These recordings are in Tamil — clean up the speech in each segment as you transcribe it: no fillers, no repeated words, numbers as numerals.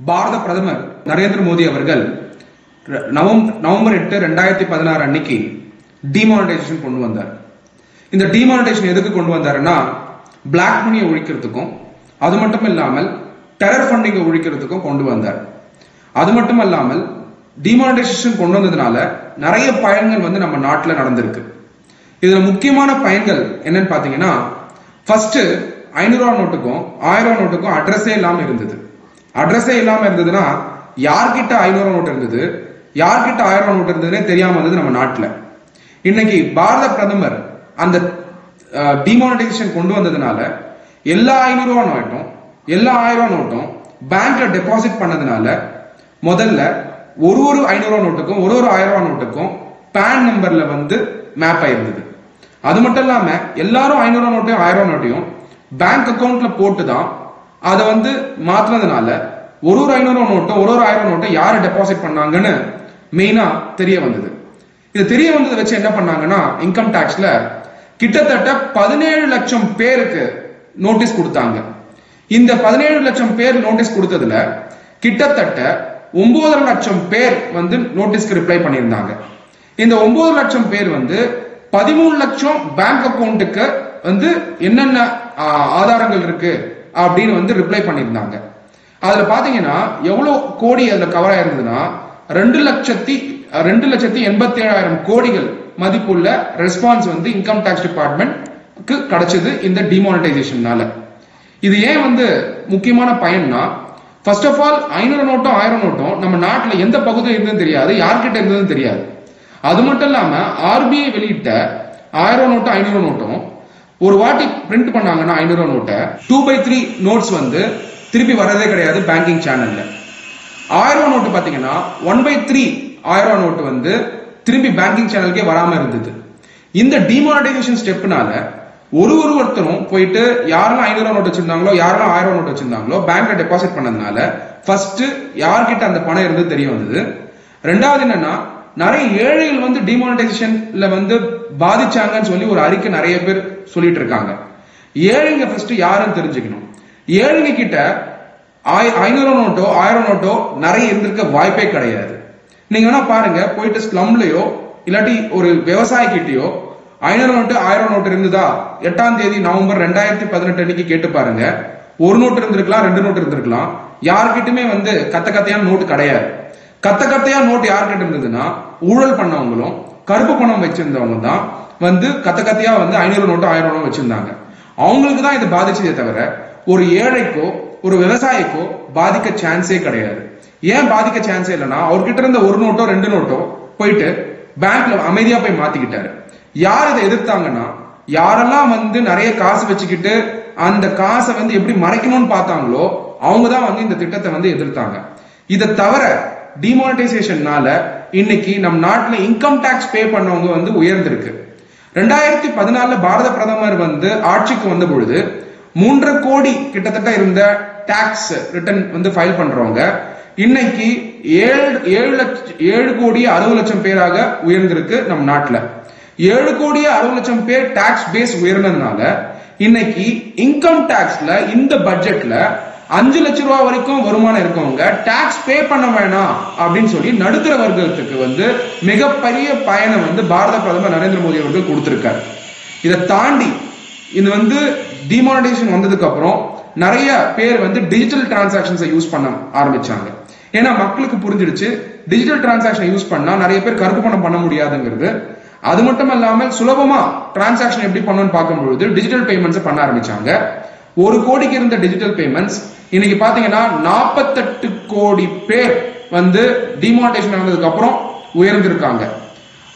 பாரத பிரதமர் நரேந்திர மோடி அவர்கள் நவம்பர் 8, 2016 அன்னைக்கு டிமானிட்டைசேஷன் கொண்டு வந்தார். இந்த டிமானிட்டைசேஷன் எதுக்கு கொண்டு வந்தாருன்னா, பிளாக் மணியை ஒழிக்கிறதுக்கும் அது மட்டும் இல்லாமல் டெரர் ஃபண்டிங்கை ஒழிக்கிறதுக்கும் கொண்டு வந்தார். அது மட்டும் இல்லாமல் டிமானிட்டைசேஷன் கொண்டு வந்ததுனால நிறைய பயன்கள் வந்து நம்ம நாட்டில் நடந்திருக்கு. இதுல முக்கியமான பயன்கள் என்னன்னு பாத்தீங்கன்னா, ஃபர்ஸ்ட் 500 ரூபா நோட்டுக்கும் 1000 ரூபா நோட்டுக்கும் அட்ரஸே இல்லாம இருந்தது. அட்ரஸே இல்லாம இருந்ததுன்னா யார்கிட்ட 500 ரூபா நோட்டு இருந்தது, யார்கிட்ட 1000 ரூபா நோட்டு இருந்ததுன்னே தெரியாம இருந்தது நம்ம நாட்டுல. இன்னைக்கு பாரத பிரதமர் அந்த டிமானிட்டைசேஷன் கொண்டு வந்ததுனால எல்லா 500 ரூபா நோட்டும் எல்லா 1000 ரூபா நோட்டும் பேங்க்ல டெபாசிட் பண்ணதுனால முதல்ல ஒரு 500 ரூபா நோட்டுக்கும் ஒரு 1000 ரூபா நோட்டுக்கும் பேன் நம்பர்ல வந்து மேப் ஆயிருந்தது. அது மட்டும் இல்லாம எல்லாரும் 500 ரூபா நோட்டையும் 1000 ரூபா நோட்டையும் பேங்க் அக்கௌண்ட்ல போட்டுதான் அதை வந்து மாத்தினதுனால ஒரு 500 ரூபா நோட்டும் ஒரு 1000 ரூபா நோட்டும் யாரு டெபாசிட் பண்ணாங்கன்னு மெயினா தெரிய வந்தது. இது தெரிய வந்ததை வச்சு என்ன பண்ணாங்கன்னா, இன்கம் டாக்ஸ்ல கிட்டத்தட்ட 17 லட்சம் பேருக்கு நோட்டீஸ் கொடுத்தாங்க. இந்த 17 லட்சம் பேர் நோட்டீஸ் கொடுத்ததுல கிட்டத்தட்ட 9 லட்சம் பேர் வந்து நோட்டீஸ்க்கு ரிப்ளை பண்ணியிருந்தாங்க. இந்த 9 லட்சம் பேர் வந்து 13 லட்சம் பேங்க் அக்கௌண்ட்டுக்கு வந்து என்னென்ன ஆதாரங்கள் இருக்கு அப்படின்னு வந்து ரிப்ளை பண்ணியிருந்தாங்க. அதுல பாத்தீங்கன்னா எவ்வளவு கோடி அதுல கவர் ஆயிருந்ததுன்னா 2,87,000 கோடிகள் மதிப்புள்ள ரெஸ்பான்ஸ் வந்து இன்கம் டாக்ஸ் டிபார்ட்மெண்ட்க்கு கிடைச்சது இந்த டிமானிட்டைசேஷன்னால. இது ஏன் வந்து முக்கியமான பயன்னா, ஃபர்ஸ்ட் ஆஃப் ஆல் 500 நோட்டும் 1000 நோட்டும் நம்ம நாட்டுல எந்த பகுதியில் இருந்ததும் தெரியாது, யார்கிட்ட இருந்ததும் தெரியாது. அது மட்டும் இல்லாம ஆர்பிஐ வெளியிட்ட 1000 நோட்டும் 500 நோட்டும் ஒரு வாட்டி பிரிண்ட் பண்ணாங்கன்னா 500 நோட்டை 2/3 நோட்ஸ் வந்து திருப்பி வரதே கிடையாது பேங்கிங் சேனல்ல. 1000 நோட்டு பாத்தீங்கன்னா 1/3 1000 நோட்டு வந்து திரும்பி பேங்கிங் சேனலுக்கே வராம இருந்தது. இந்த டிமானிட்டைசேஷன் ஸ்டெப்னால ஒருத்தரும் போயிட்டு யாரெல்லாம் 500 நோட்டு வச்சிருந்தாங்களோ யாரெல்லாம் 1000 நோட்டு வச்சிருந்தாங்களோ பேங்க்ல டெபாசிட் பண்ணதுனால ஃபர்ஸ்ட் யார்கிட்ட அந்த பணம் இருந்தது தெரிய வந்தது. ரெண்டாவது என்னன்னா, நிறைய ஏழைகள் வந்து டிமானிட்டைசேஷன்ல வந்து பாதிச்சாங்கன்னு சொல்லி ஒரு அறிக்கை நிறைய பேர் சொல்லிட்டு இருக்காங்க. ஏழைங்க ஃபர்ஸ்ட் யாருன்னு தெரிஞ்சுக்கணும். ஏழைங்க கிட்ட 500 நோட்டோ 1000 நோட்டோ நிறைய இருந்திருக்க வாய்ப்பே கிடையாது. நீங்க வேணா பாருங்க, போயிட்டு ஸ்லம்லயோ இல்லாட்டி ஒரு விவசாய கிட்டயோ 500 நோட்டு 1000 நோட்டு இருந்ததா 8ஆம் தேதி நவம்பர் 2018 அன்னைக்கு கேட்டு பாருங்க. ஒரு நோட்டு இருந்திருக்கலாம், 2 நோட்டு இருந்திருக்கலாம். யார்கிட்டயுமே வந்து கத்தையான நோட்டு கிடையாது. கத்தையா நோட்டு யார்கிட்ட இருந்ததுன்னா ஊழல் பண்ணவங்களும் கருப்பு பணம் வச்சிருந்தவங்க தான் வந்து கத்தையா வந்து 500 நோட்டு 1000 நோட்டு வச்சிருந்தாங்க. அவங்களுக்கு தான் இது பாதிச்சதே தவிர ஒரு ஏழைக்கோ ஒரு விவசாயிக்கோ பாதிக்க சான்ஸே கிடையாது. ஏன் பாதிக்க சான்ஸே இல்லைன்னா, அவர்கிட்ட இருந்த ஒரு நோட்டோ 2 நோட்டோ போயிட்டு பேங்க்ல அமைதியா போய் மாத்திக்கிட்டாரு. யார் இதை எதிர்த்தாங்கன்னா, யாரெல்லாம் வந்து நிறைய காசு வச்சுக்கிட்டு அந்த காசை வந்து எப்படி மறைக்கணும்னு பார்த்தாங்களோ அவங்க தான் வந்து இந்த திட்டத்தை வந்து எதிர்த்தாங்க. இதை தவிர டிமானிட்டைசேஷன்னால இன்னைக்கு நம் நாட்டுல இன்கம் டாக்ஸ் பே பண்ணவங்க வந்து உயர்ந்திருக்கு. 2014 பாரத பிரதமர் வந்து ஆட்சிக்கு வந்த பொழுது 3.5 கோடி கிட்டத்தட்ட இருந்த டாக்ஸ் ரிட்டர்ன் வந்து ஃபைல் பண்றவங்க இன்னைக்கு 7 கோடி 60 லட்சம் பேராக உயர்ந்திருக்கு. நம் நாட்டுல 7 கோடி 60 லட்சம் பேர் டாக்ஸ் பேஸ் உயர்ந்ததுனால இன்னைக்கு இன்கம் டாக்ஸ்ல இந்த பட்ஜெட்ல 5 லட்சம் ரூபாய் வரைக்கும் வருமானம் இருக்கவங்க டாக்ஸ் பே பண்ண வேணாம் அப்படின்னு சொல்லி நடுத்தர வர்க்கத்துக்கு வந்து மிகப்பெரிய பயனை வந்து பாரத பிரதமர் நரேந்திர மோடி அவர்கள் கொடுத்திருக்காரு. இதை தாண்டி இது வந்து டிமானிட்டைசேஷன் வந்ததுக்கு அப்புறம் நிறைய பேர் வந்து டிஜிட்டல் டிரான்சாக்ஷன்ஸை யூஸ் பண்ண ஆரம்பிச்சாங்க. ஏன்னா மக்களுக்கு புரிஞ்சிடுச்சு டிஜிட்டல் டிரான்சாக்ஷன் யூஸ் பண்ணா நிறைய பேர் கருப்பு பணம் பண்ண முடியாதுங்கிறது. அது மட்டும் இல்லாமல் சுலபமா டிரான்சாக்ஷன் எப்படி பண்ணணும்னு பார்க்கும்பொழுது டிஜிட்டல் பேமெண்ட்ஸ் பண்ண ஆரம்பிச்சாங்க. 1 கோடிக்கு இருந்த டிஜிட்டல் பேமெண்ட்ஸ் இன்னைக்கு பாத்தீங்கன்னா 48 கோடி பேர் வந்து டிமானிட்டைசேஷன் ஆனதுக்கு அப்புறம் உயர்ந்திருக்காங்க.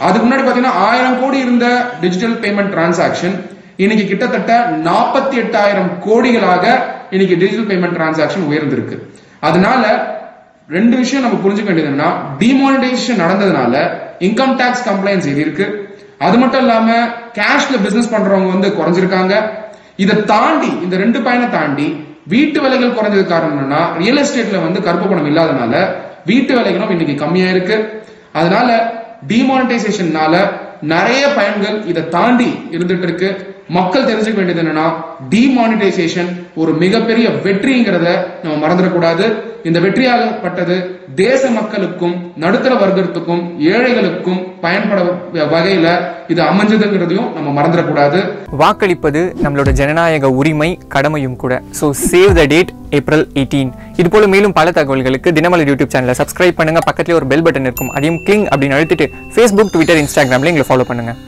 அதுக்கு முன்னாடி பாத்தீங்கன்னா 1000 கோடி இருந்த டிஜிட்டல் பேமெண்ட் டிரான்சாக்ஷன் இன்னைக்கு கிட்டத்தட்ட 48,000 கோடிகளாக இன்னைக்கு டிஜிட்டல் பேமெண்ட் டிரான்சாக்ஷன் உயர்ந்திருக்கு. அதனால 2 விஷயம் நம்ம புரிஞ்சுக்க வேண்டியதுன்னா, டிமானிட்டைசேஷன் நடந்ததுனால இன்கம் டாக்ஸ் கம்ப்ளைன்ஸ் இருக்கு. அது மட்டும் இல்லாம கேஷ்ல பிசினஸ் பண்றவங்க வந்து குறைஞ்சிருக்காங்க. இதை தாண்டி இந்த 2 பயனை தாண்டி வீட்டு விலைகள் குறைஞ்சது காரணம் என்னன்னா, ரியல் எஸ்டேட்ல வந்து கருப்பு பணம் இல்லாதனால வீட்டு விலைகளும் இன்னைக்கு கம்மியா இருக்கு. அதனால டிமானிட்டைசேஷன்னால நிறைய பயன்கள் இதை தாண்டி இருந்துட்டு இருக்கு. மக்கள் தெரிஞ்சுக்க வேண்டியது என்னன்னா, டிமானிட்டைசேஷன் ஒரு மிகப்பெரிய வெற்றிங்கிறத நம்ம மறந்துடக்கூடாது. இந்த வெற்றியாகப்பட்டது தேச மக்களுக்கும் நடுத்தர வர்க்கத்துக்கும் ஏழைகளுக்கும் பயன்பட வகையில இது அமைஞ்சதுங்கிறதையும் நம்ம மறந்துடக்கூடாது. வாக்களிப்பது நம்மளோட ஜனநாயக உரிமை, கடமையும் கூட. So save the date, April 18. இது போல மேலும் பல தகவல்களுக்கு தினமலர் யூடியூப் சேனலை சப்ஸ்கிரைப் பண்ணுங்க. பக்கத்துல ஒரு பெல் பட்டன் இருக்கும், அதையும் கிளிங் அப்படின்னு அழுத்திட்டு Facebook, Twitter, Instagramல எங்களை ஃபாலோ பண்ணுங்க.